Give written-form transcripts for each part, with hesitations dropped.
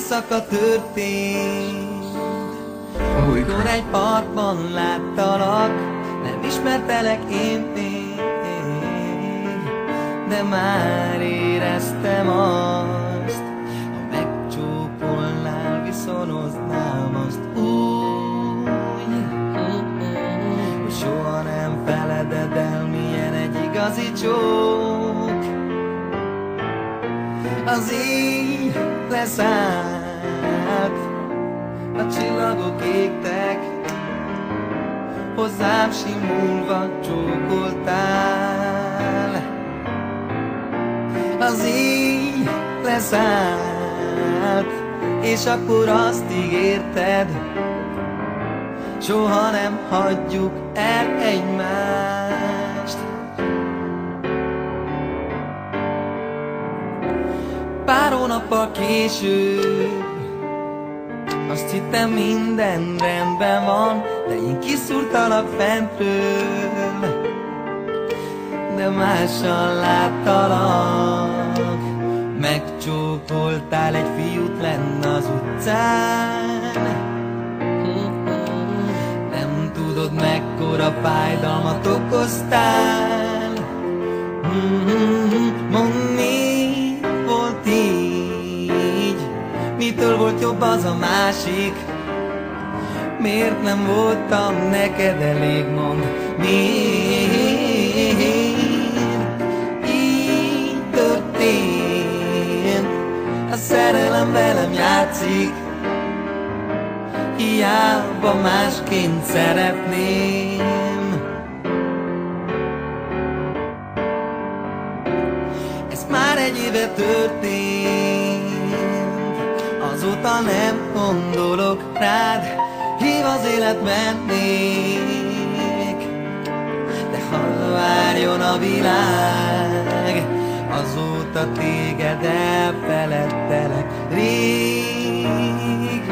éjszaka történt, amikor egy parkban láttalak, nem ismertelek én még, de már éreztem azt, ha megcsókolnál, viszonoznám azt úgy, hogy soha nem feleded el, milyen egy igazi csók. Az éj leszállt, a csillagok égtek, hozzám simulva csókoltál. Az éj leszállt, és akkor azt ígérted, soha nem hagyjuk el egymást. Pár hónappal később azt hittem, minden rendben van, de én kiszúrtalak fentről, de mással láttalak. Megcsókoltál egy fiút lenn az utcán, nem tudod, mekkora fájdalmat okoztál. Mondd, mi volt így? Mitől volt jobb az a másik? Miért nem voltam neked elég? Mondd, miért? Így történt, a szerelem velem játszik, hiába másként szeretném. Ez már egy éve történt, azóta nem gondolok rád, hív az élet mennék, de hadd várjon a világ, azóta téged elfeledtelek rég.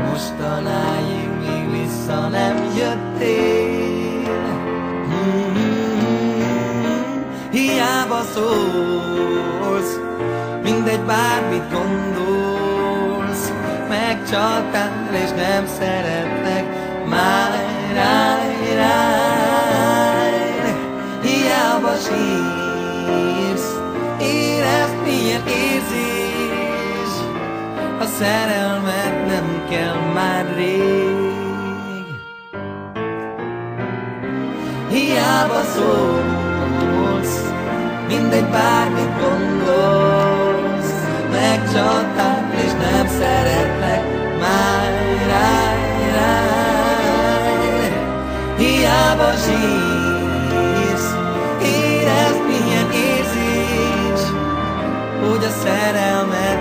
Mostanáig még vissza nem jöttél, hiába szólsz, mindegy, bármit gondolsz. Megcsaltál és nem szeretlek már, hiába sírsz, érezd, milyen érzés, a szerelmet nem kell már rég. Hiába szólsz, mindegy, bármit gondolsz. Megcsaltál és nem szeretlek már, hiába sírsz, érezd, milyen érzés, hogy a szerelmet